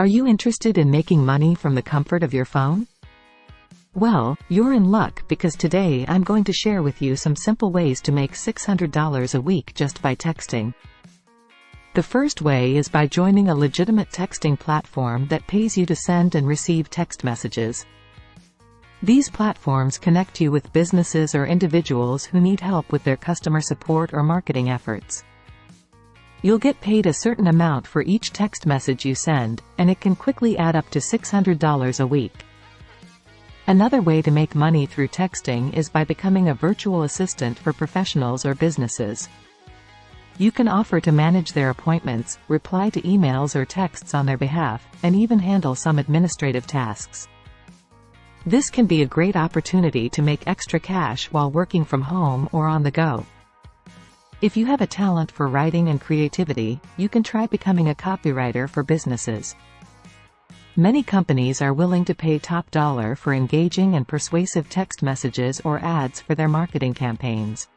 Are you interested in making money from the comfort of your phone? Well, you're in luck because today I'm going to share with you some simple ways to make $600 a week just by texting. The first way is by joining a legitimate texting platform that pays you to send and receive text messages. These platforms connect you with businesses or individuals who need help with their customer support or marketing efforts. You'll get paid a certain amount for each text message you send, and it can quickly add up to $600 a week. Another way to make money through texting is by becoming a virtual assistant for professionals or businesses. You can offer to manage their appointments, reply to emails or texts on their behalf, and even handle some administrative tasks. This can be a great opportunity to make extra cash while working from home or on the go. If you have a talent for writing and creativity, you can try becoming a copywriter for businesses. Many companies are willing to pay top dollar for engaging and persuasive text messages or ads for their marketing campaigns.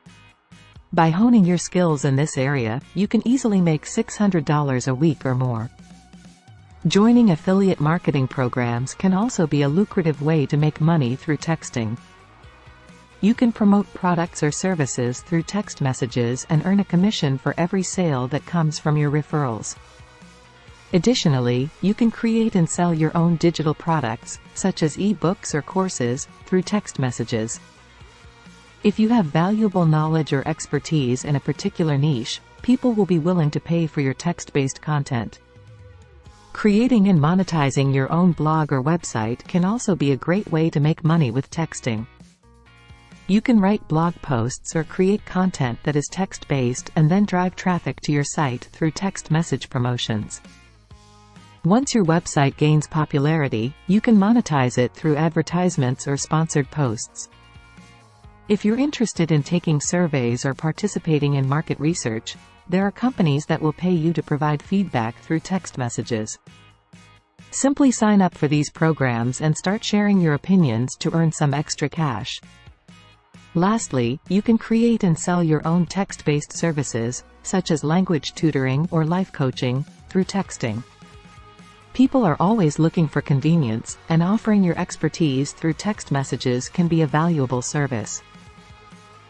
By honing your skills in this area, you can easily make $600 a week or more. Joining affiliate marketing programs can also be a lucrative way to make money through texting. You can promote products or services through text messages and earn a commission for every sale that comes from your referrals. Additionally, you can create and sell your own digital products, such as ebooks or courses, through text messages. If you have valuable knowledge or expertise in a particular niche, people will be willing to pay for your text-based content. Creating and monetizing your own blog or website can also be a great way to make money with texting. You can write blog posts or create content that is text-based and then drive traffic to your site through text message promotions. Once your website gains popularity, you can monetize it through advertisements or sponsored posts. If you're interested in taking surveys or participating in market research, there are companies that will pay you to provide feedback through text messages. Simply sign up for these programs and start sharing your opinions to earn some extra cash. Lastly, you can create and sell your own text-based services, such as language tutoring or life coaching, through texting. People are always looking for convenience, and offering your expertise through text messages can be a valuable service.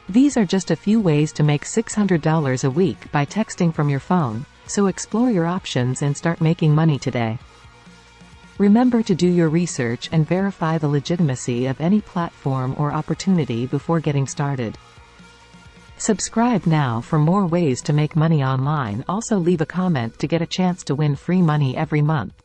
These are just a few ways to make $600 a week by texting from your phone, so explore your options and start making money today. Remember to do your research and verify the legitimacy of any platform or opportunity before getting started. Subscribe now for more ways to make money online. Also leave a comment to get a chance to win free money every month.